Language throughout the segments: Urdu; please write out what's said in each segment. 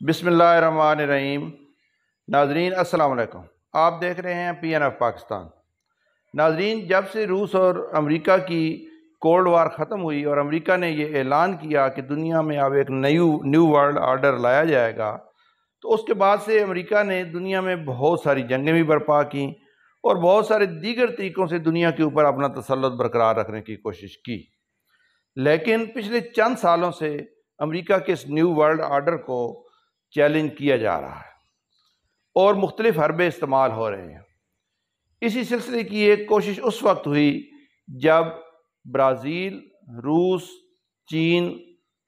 بسم اللہ الرحمن الرحیم۔ ناظرین السلام علیکم، آپ دیکھ رہے ہیں PNF پاکستان۔ ناظرین، جب سے روس اور امریکہ کی کولڈ وار ختم ہوئی اور امریکہ نے یہ اعلان کیا کہ دنیا میں اب ایک نیو ورلڈ آرڈر لایا جائے گا، تو اس کے بعد سے امریکہ نے دنیا میں بہت ساری جنگیں بھی برپا کیں اور بہت سارے دیگر طریقوں سے دنیا کے اوپر اپنا تسلط برقرار رکھنے کی کوشش کی۔ لیکن پچھلے چند سالوں سے امریکہ کے اس نیو ورلڈ آرڈر کو چیلنج کیا جا رہا ہے اور مختلف حربے استعمال ہو رہے ہیں۔ اسی سلسلے کی ایک کوشش اس وقت ہوئی جب برازیل، روس، چین،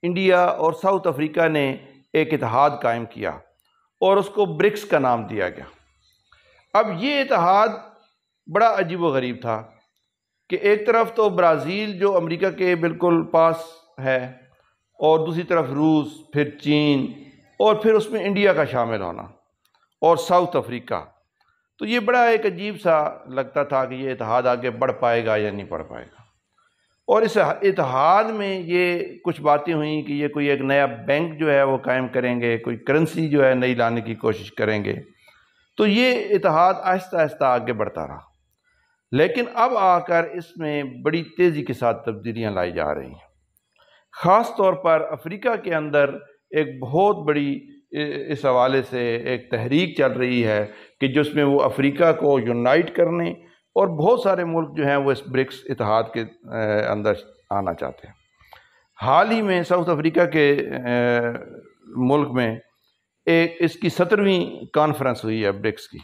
انڈیا اور ساؤتھ افریقہ نے ایک اتحاد قائم کیا اور اس کو برکس کا نام دیا گیا۔ اب یہ اتحاد بڑا عجیب و غریب تھا کہ ایک طرف تو برازیل جو امریکہ کے بالکل پاس ہے، اور دوسری طرف روس، پھر چین، اور پھر اس میں انڈیا کا شامل ہونا اور ساؤتھ افریقہ۔ تو یہ بڑا ایک عجیب سا لگتا تھا کہ یہ اتحاد آگے بڑھ پائے گا یا نہیں بڑھ پائے گا۔ اور اس اتحاد میں یہ کچھ باتیں ہوئیں کہ یہ کوئی ایک نیا بینک جو ہے وہ قائم کریں گے، کوئی کرنسی جو ہے نئی لانے کی کوشش کریں گے۔ تو یہ اتحاد آہستہ آہستہ آگے بڑھتا رہا، لیکن اب آ کر اس میں بڑی تیزی کے ساتھ تبدیلیاں لائی جا رہی ہیں۔ خاص طور پر افریقہ کے اندر ایک بہت بڑی اس حوالے سے ایک تحریک چل رہی ہے کہ جس میں وہ افریقہ کو یونائٹ کرنے اور بہت سارے ملک جو ہیں وہ اس برکس اتحاد کے اندر آنا چاہتے ہیں۔ حال ہی میں ساؤتھ افریقہ کے ملک میں اس کی 17ویں کانفرنس ہوئی ہے برکس کی۔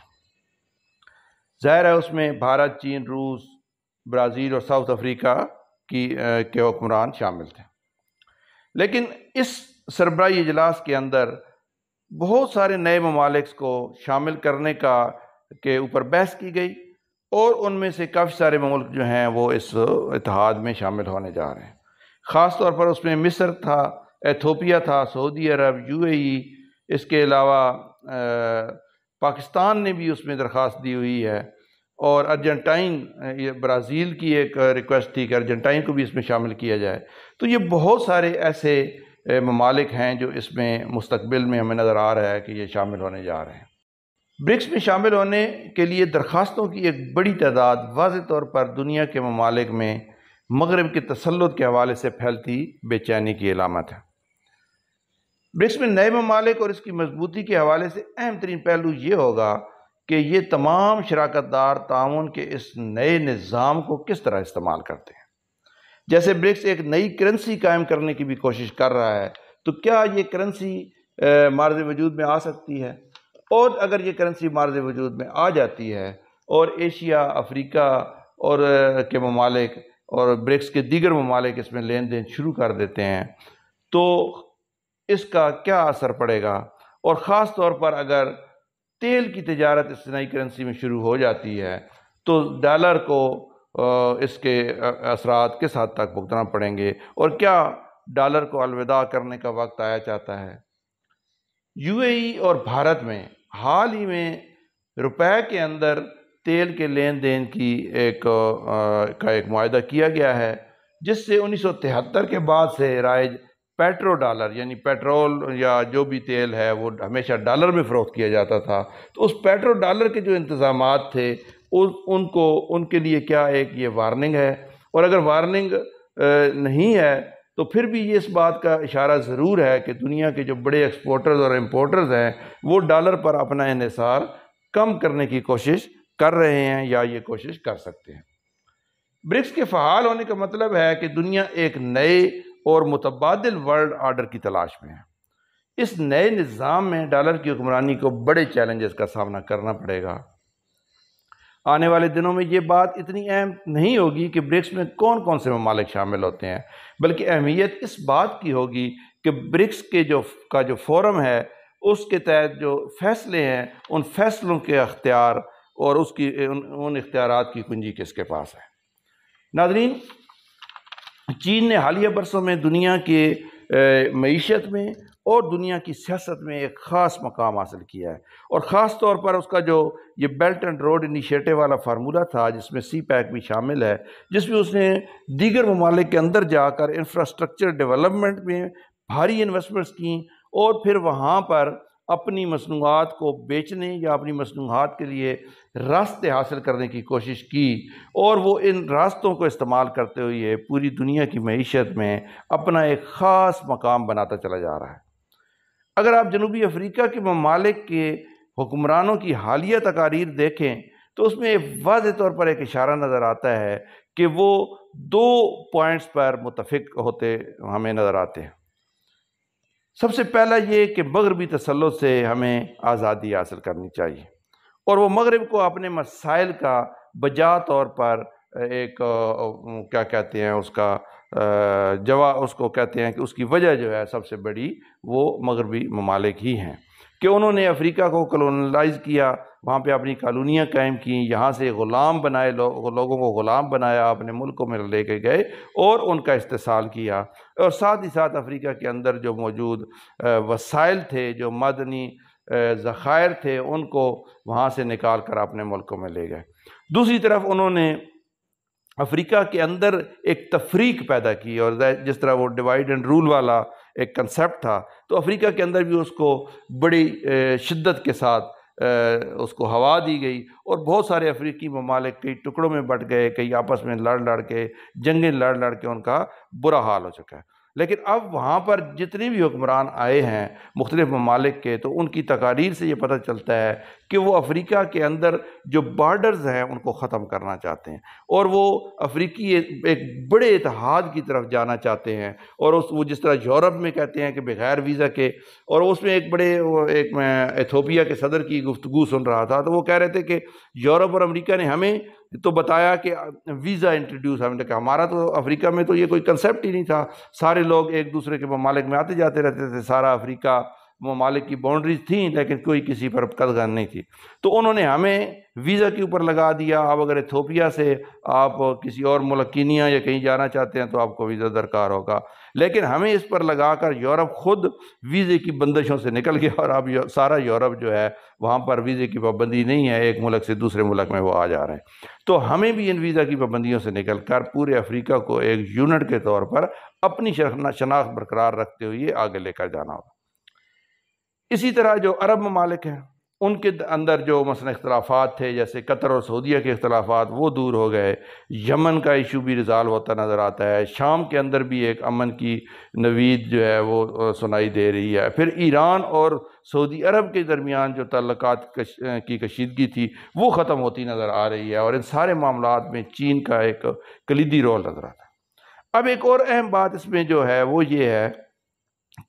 ظاہر ہے اس میں بھارت، چین، روس، برازیل اور ساؤتھ افریقہ کے حکمران شامل تھے۔ لیکن اس سربراہی اجلاس کے اندر بہت سارے نئے ممالک کو شامل کرنے کے اوپر بحث کی گئی، اور ان میں سے کافی سارے ممالک جو ہیں وہ اس اتحاد میں شامل ہونے جا رہے ہیں۔ خاص طور پر اس میں مصر تھا، ایتھوپیا تھا، سعودی عرب، UAE، اس کے علاوہ پاکستان نے بھی اس میں درخواست دی ہوئی ہے، اور ارجنٹائن، برازیل کی ایک ریکویسٹ تھی کہ ارجنٹائن کو بھی اس میں شامل کیا جائے۔ تو یہ بہت سارے ایسے ممالک ہیں جو اس میں مستقبل میں ہمیں نظر آ رہا ہے کہ یہ شامل ہونے جا رہے ہیں۔ برکس میں شامل ہونے کے لیے درخواستوں کی ایک بڑی تعداد واضح طور پر دنیا کے ممالک میں مغرب کے تسلط کے حوالے سے پھیلتی بے چینی کی علامت ہے۔ برکس میں نئے ممالک اور اس کی مضبوطی کے حوالے سے اہم ترین پہلو یہ ہوگا کہ یہ تمام شراکت دار تعاون کے اس نئے نظام کو کس طرح استعمال کرتے ہیں۔ جیسے برکس ایک نئی کرنسی قائم کرنے کی بھی کوشش کر رہا ہے، تو کیا یہ کرنسی معرض وجود میں آ سکتی ہے؟ اور اگر یہ کرنسی معرض وجود میں آ جاتی ہے اور ایشیا، افریقہ اور کے ممالک اور برکس کے دیگر ممالک اس میں لین دین شروع کر دیتے ہیں، تو اس کا کیا اثر پڑے گا؟ اور خاص طور پر اگر تیل کی تجارت اس نئی کرنسی میں شروع ہو جاتی ہے تو ڈالر کو اس کے اثرات کس حد تک بھگتنا پڑیں گے، اور کیا ڈالر کو الوداع کرنے کا وقت آیا چاہتا ہے؟ UAE اور بھارت میں حال ہی میں روپے کے اندر تیل کے لین دین کی ایک معاہدہ کیا گیا ہے، جس سے 1973 کے بعد سے رائج پیٹرو ڈالر، یعنی پیٹرول یا جو بھی تیل ہے وہ ہمیشہ ڈالر میں فروخت کیا جاتا تھا۔ تو اس پیٹرو ڈالر کے جو انتظامات تھے ان کے لیے کیا ایک یہ وارننگ ہے؟ اور اگر وارننگ نہیں ہے تو پھر بھی یہ اس بات کا اشارہ ضرور ہے کہ دنیا کے جو بڑے ایکسپورٹرز اور امپورٹرز ہیں وہ ڈالر پر اپنا انحصار کم کرنے کی کوشش کر رہے ہیں یا یہ کوشش کر سکتے ہیں۔ برکس کے فعال ہونے کا مطلب ہے کہ دنیا ایک نئے اور متبادل ورلڈ آرڈر کی تلاش میں ہے۔ اس نئے نظام میں ڈالر کی حکمرانی کو بڑے چیلنجز کا سامنا کرنا پڑے گا۔ آنے والے دنوں میں یہ بات اتنی اہم نہیں ہوگی کہ برکس میں کون کون سے ممالک شامل ہوتے ہیں، بلکہ اہمیت اس بات کی ہوگی کہ برکس کے جو فورم ہے اس کے تحت جو فیصلے ہیں، ان فیصلوں کے اختیار اور ان اختیارات کی کنجی کس کے پاس ہے۔ ناظرین، چین نے حالیہ برسوں میں دنیا کے معیشت میں اور دنیا کی سیاست میں ایک خاص مقام حاصل کیا ہے، اور خاص طور پر اس کا جو یہ بیلٹ اینڈ روڈ انیشیٹو والا فارمولہ تھا، جس میں CPEC بھی شامل ہے، جس میں اس نے دیگر ممالک کے اندر جا کر انفراسٹرکچر ڈیولپمنٹ میں بھاری انویسٹمنٹس کیں اور پھر وہاں پر اپنی مصنوعات کو بیچنے یا اپنی مصنوعات کے لیے راستے حاصل کرنے کی کوشش کی، اور وہ ان راستوں کو استعمال کرتے ہوئے پوری دنیا کی معیشت میں اپنا ایک خاص مقام بناتا چلا جا رہا ہے۔ اگر آپ جنوبی افریقہ کے ممالک کے حکمرانوں کی حالیہ تقاریر دیکھیں تو اس میں واضح طور پر ایک اشارہ نظر آتا ہے کہ وہ دو پوائنٹس پر متفق ہوتے ہمیں نظر آتے ہیں۔ سب سے پہلا یہ کہ مغربی تسلط سے ہمیں آزادی حاصل کرنی چاہیے، اور وہ مغرب کو اپنے مسائل کا بجا طور پر ایک کیا کہتے ہیں اس کا اس کو کہتے ہیں کہ اس کی وجہ جو ہے سب سے بڑی وہ مغربی ممالک ہی ہیں کہ انہوں نے افریقہ کو کلونلائز کیا، وہاں پہ اپنی کالونیاں قائم کیں، یہاں سے غلام بنائے، لوگوں کو غلام بنایا، اپنے ملکوں میں لے کے گئے اور ان کا استحصال کیا، اور ساتھ ہی ساتھ افریقہ کے اندر جو موجود وسائل تھے، جو معدنی ذخائر تھے، ان کو وہاں سے نکال کر اپنے ملکوں میں لے گئے۔ دوسری طرف انہوں نے افریقہ کے اندر ایک تفریق پیدا کی، اور جس طرح وہ ڈیوائیڈ اینڈ رول والا ایک کنسیپٹ تھا، تو افریقہ کے اندر بھی اس کو بڑی شدت کے ساتھ اس کو ہوا دی گئی، اور بہت سارے افریقی ممالک کئی ٹکڑوں میں بٹ گئے، کئی آپس میں لڑ کے جنگیں لڑ کے ان کا برا حال ہو چکا ہے۔ لیکن اب وہاں پر جتنے بھی حکمران آئے ہیں مختلف ممالک کے، تو ان کی تقاریر سے یہ پتہ چلتا ہے کہ وہ افریقہ کے اندر جو بارڈرز ہیں ان کو ختم کرنا چاہتے ہیں، اور وہ افریقی ایک بڑے اتحاد کی طرف جانا چاہتے ہیں، اور وہ جس طرح یورپ میں کہتے ہیں کہ بغیر ویزا کے، اور اس میں میں ایتھوپیا کے صدر کی گفتگو سن رہا تھا، تو وہ کہہ رہے تھے کہ یورپ اور امریکہ نے ہمیں تو بتایا کہ ویزا انٹروڈیوس، ہم نے کہا ہمارا تو افریقہ میں تو یہ کوئی کنسیپٹ ہی نہیں تھا، سارے لوگ ایک دوسرے کے ممالک میں آتے جاتے رہتے تھے، سارا افریقہ ممالک کی باؤنڈریز تھیں لیکن کوئی کسی پر قدغن نہیں تھی، تو انہوں نے ہمیں ویزا کے اوپر لگا دیا۔ اب اگر ایتھوپیا سے آپ کسی اور ملک کینیا یا کہیں جانا چاہتے ہیں تو آپ کو ویزا درکار ہوگا، لیکن ہمیں اس پر لگا کر یورپ خود ویزے کی بندشوں سے نکل گیا، اور اب سارا یورپ جو ہے وہاں پر ویزے کی پابندی نہیں ہے، ایک ملک سے دوسرے ملک میں وہ آ جا رہے ہیں۔ تو ہمیں بھی ان ویزا کی پابندیوں سے نکل کر پورے افریقہ کو ایک یونٹ کے طور پر اپنی شناخت برقرار رکھتے ہوئے آگے لے کر جانا ہوگا۔ اسی طرح جو عرب ممالک ہیں ان کے اندر جو مثلا اختلافات تھے، جیسے قطر اور سعودیہ کے اختلافات، وہ دور ہو گئے، یمن کا ایشو بھی ریزالو ہوتا نظر آتا ہے، شام کے اندر بھی ایک امن کی نوید جو ہے وہ سنائی دے رہی ہے، پھر ایران اور سعودی عرب کے درمیان جو تعلقات کی کشیدگی تھی وہ ختم ہوتی نظر آ رہی ہے، اور ان سارے معاملات میں چین کا ایک کلیدی رول نظر آتا ہے۔ اب ایک اور اہم بات اس میں جو ہے وہ یہ ہے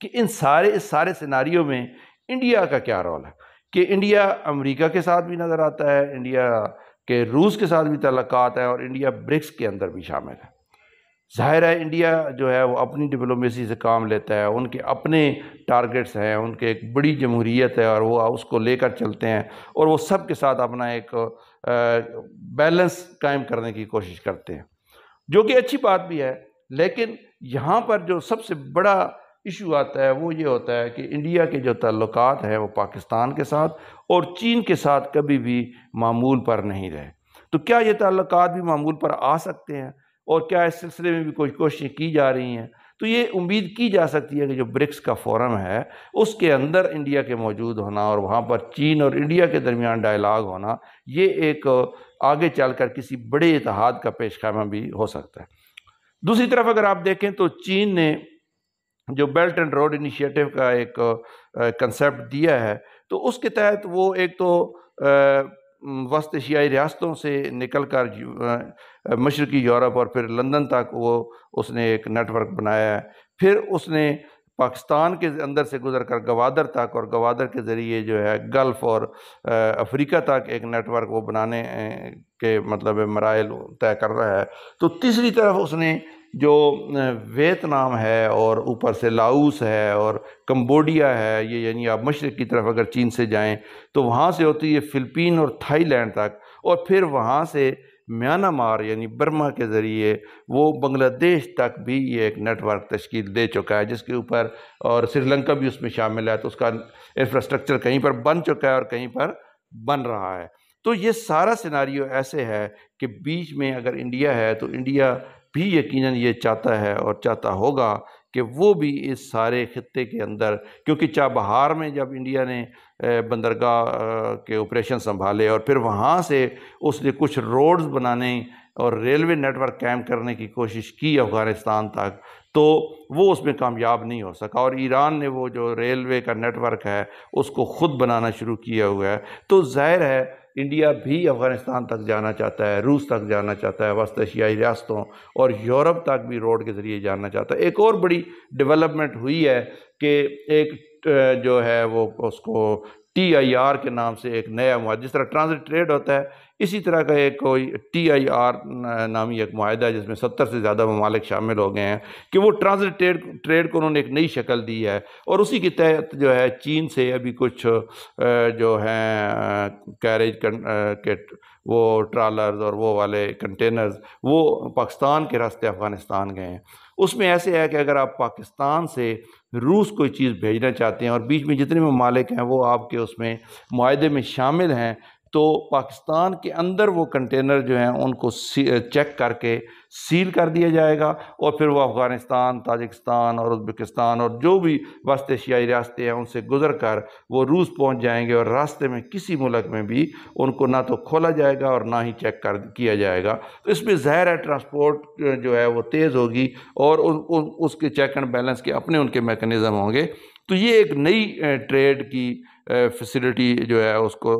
کہ اس سارے سیناریو میں انڈیا کا کیا رول ہے، کہ انڈیا امریکہ کے ساتھ بھی نظر آتا ہے، انڈیا کے روس کے ساتھ بھی تعلقات ہیں، اور انڈیا برکس کے اندر بھی شامل ہے۔ ظاہر ہے انڈیا جو ہے وہ اپنی ڈپلومیسی سے کام لیتا ہے، ان کے اپنے ٹارگٹس ہیں، ان کے ایک بڑی جمہوریت ہے، اور وہ اس کو لے کر چلتے ہیں، اور وہ سب کے ساتھ اپنا ایک بیلنس قائم کرنے کی کوشش کرتے ہیں، جو کہ اچھی بات بھی ہے۔ لیکن یہاں پر جو سب سے بڑا ایشو آتا ہے وہ یہ ہوتا ہے کہ انڈیا کے جو تعلقات ہیں وہ پاکستان کے ساتھ اور چین کے ساتھ کبھی بھی معمول پر نہیں رہے۔ تو کیا یہ تعلقات بھی معمول پر آ سکتے ہیں، اور کیا اس سلسلے میں بھی کوئی کوششیں کی جا رہی ہیں؟ تو یہ امید کی جا سکتی ہے کہ جو برکس کا فورم ہے اس کے اندر انڈیا کے موجود ہونا، اور وہاں پر چین اور انڈیا کے درمیان ڈائلاگ ہونا، یہ ایک آگے چل کر کسی بڑے اتحاد کا پیش خیمہ بھی ہو سکتا ہے۔ دوسری طرف اگر آپ دیکھیں تو چین نے جو بیلٹ اینڈ روڈ انیشیٹو کا ایک کنسیپٹ دیا ہے، تو اس کے تحت وہ ایک تو وسط ایشیائی ریاستوں سے نکل کر مشرقی یورپ اور پھر لندن تک اس نے ایک نیٹ ورک بنایا ہے، پھر اس نے پاکستان کے اندر سے گزر کر گوادر تک، اور گوادر کے ذریعے جو ہے گلف اور افریقہ تک ایک نیٹ ورک وہ بنانے کے مطلب مراحل طے کر رہا ہے۔ تو تیسری طرف اس نے جو ویتنام ہے، اور اوپر سے لاؤس ہے، اور کمبوڈیا ہے، یہ یعنی آپ مشرق کی طرف اگر چین سے جائیں تو وہاں سے ہوتی ہے فلپین اور تھائی لینڈ تک، اور پھر وہاں سے میانمار یعنی برما کے ذریعے وہ بنگلہ دیش تک بھی یہ ایک نیٹ ورک تشکیل دے چکا ہے، جس کے اوپر اور سری لنکا بھی اس میں شامل ہے، تو اس کا انفراسٹرکچر کہیں پر بن چکا ہے اور کہیں پر بن رہا ہے۔ تو یہ سارا سیناریو ایسے ہے کہ بیچ میں اگر انڈیا ہے تو انڈیا بھی یقیناً یہ چاہتا ہے اور چاہتا ہوگا کہ وہ بھی اس سارے خطے کے اندر، کیونکہ چابہار میں جب انڈیا نے بندرگاہ کے آپریشن سنبھالے اور پھر وہاں سے اس نے کچھ روڈز بنانے اور ریلوے نیٹ ورک قائم کرنے کی کوشش کی افغانستان تک، تو وہ اس میں کامیاب نہیں ہو سکا، اور ایران نے وہ جو ریلوے کا نیٹ ورک ہے اس کو خود بنانا شروع کیا ہوا ہے۔ تو ظاہر ہے انڈیا بھی افغانستان تک جانا چاہتا ہے، روس تک جانا چاہتا ہے، وسط ایشیائی ریاستوں اور یورپ تک بھی روڈ کے ذریعے جانا چاہتا ہے۔ ایک اور بڑی ڈیولپمنٹ ہوئی ہے کہ ایک جو ہے وہ اس کو TIR کے نام سے ایک نیا معاہدہ، جس طرح ٹرانزٹ ٹریڈ ہوتا ہے اسی طرح کا ایک کوئی TIR نامی ایک معاہدہ ہے جس میں 70 سے زیادہ ممالک شامل ہو گئے ہیں، کہ وہ ٹرانزٹ ٹریڈ کو انہوں نے ایک نئی شکل دی ہے، اور اسی کے تحت جو ہے چین سے ابھی کچھ جو ہیں کیریج کے وہ ٹرالرز اور وہ والے کنٹینرز وہ پاکستان کے راستے افغانستان گئے ہیں۔ اس میں ایسے ہے کہ اگر آپ پاکستان سے روس کوئی چیز بھیجنا چاہتے ہیں اور بیچ میں جتنے ممالک ہیں وہ آپ کے اس میں معاہدے میں شامل ہیں، تو پاکستان کے اندر وہ کنٹینر جو ہیں ان کو چیک کر کے سیل کر دیا جائے گا، اور پھر وہ افغانستان، تاجکستان اور ازبکستان اور جو بھی وسط ایشیائی ریاستیں ہیں ان سے گزر کر وہ روس پہنچ جائیں گے، اور راستے میں کسی ملک میں بھی ان کو نہ تو کھولا جائے گا اور نہ ہی چیک کیا جائے گا۔ تو اس میں ظاہر ہے ٹرانسپورٹ جو ہے وہ تیز ہوگی، اور اس کے چیک اینڈ بیلنس کے اپنے ان کے میکنزم ہوں گے۔ تو یہ ایک نئی ٹریڈ کی فیسلٹی جو ہے اس کو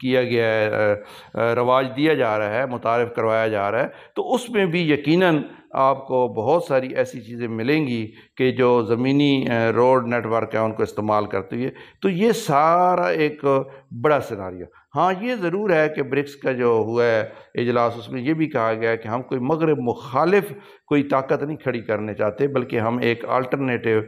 کیا گیا ہے، رواج دیا جا رہا ہے، متعارف کروایا جا رہا ہے۔ تو اس میں بھی یقیناً آپ کو بہت ساری ایسی چیزیں ملیں گی کہ جو زمینی روڈ نیٹ ورک ہے ان کو استعمال کرتے ہوئے۔ تو یہ سارا ایک بڑا سیناریو۔ ہاں یہ ضرور ہے کہ برکس کا جو ہوا ہے اجلاس، اس میں یہ بھی کہا گیا ہے کہ ہم کوئی مغرب مخالف کوئی طاقت نہیں کھڑی کرنے چاہتے، بلکہ ہم ایک الٹرنیٹیو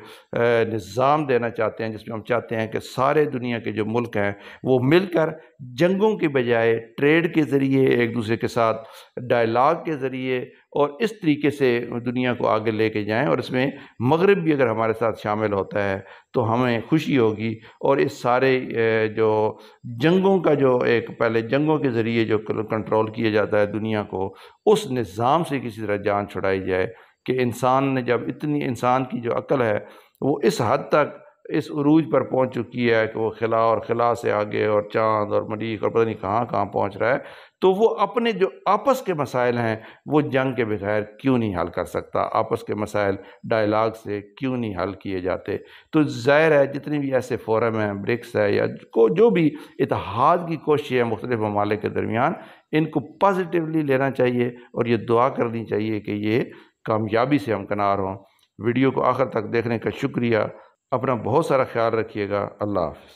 نظام دینا چاہتے ہیں، جس میں ہم چاہتے ہیں کہ سارے دنیا کے جو ملک ہیں وہ مل کر جنگوں کے بجائے ٹریڈ کے ذریعے، ایک دوسرے کے ساتھ ڈائلاگ کے ذریعے اور اس طریقے سے دنیا کو آگے لے کے جائیں، اور اس میں مغرب بھی اگر ہمارے ساتھ شامل ہوتا ہے تو ہمیں خوشی ہوگی، اور اس سارے جو جنگوں کا جو ایک پہلے جنگوں کے ذریعے جو کنٹرول کیا جاتا ہے دنیا کو، اس نظام سے کسی طرح جان چھڑائی جائے کہ انسان نے جب انسان کی جو عقل ہے وہ اس حد تک اس عروج پر پہنچ چکی ہے کہ وہ خلا اور خلا سے آگے اور چاند اور مریخ اور پتہ نہیں کہاں کہاں پہنچ رہا ہے، تو وہ اپنے جو آپس کے مسائل ہیں وہ جنگ کے بغیر کیوں نہیں حل کر سکتا، آپس کے مسائل ڈائلاگ سے کیوں نہیں حل کیے جاتے۔ تو ظاہر ہے جتنے بھی ایسے فورم ہیں، برکس ہے یا جو بھی اتحاد کی کوششیں ہیں مختلف ممالک کے درمیان، ان کو پازیٹیولی لینا چاہیے اور یہ دعا کرنی چاہیے کہ یہ کامیابی سے ہمکنار ہوں۔ ویڈیو کو آخر تک دیکھنے کا شکریہ۔ اپنا بہت سارا خیال رکھیے گا۔ اللہ حافظ۔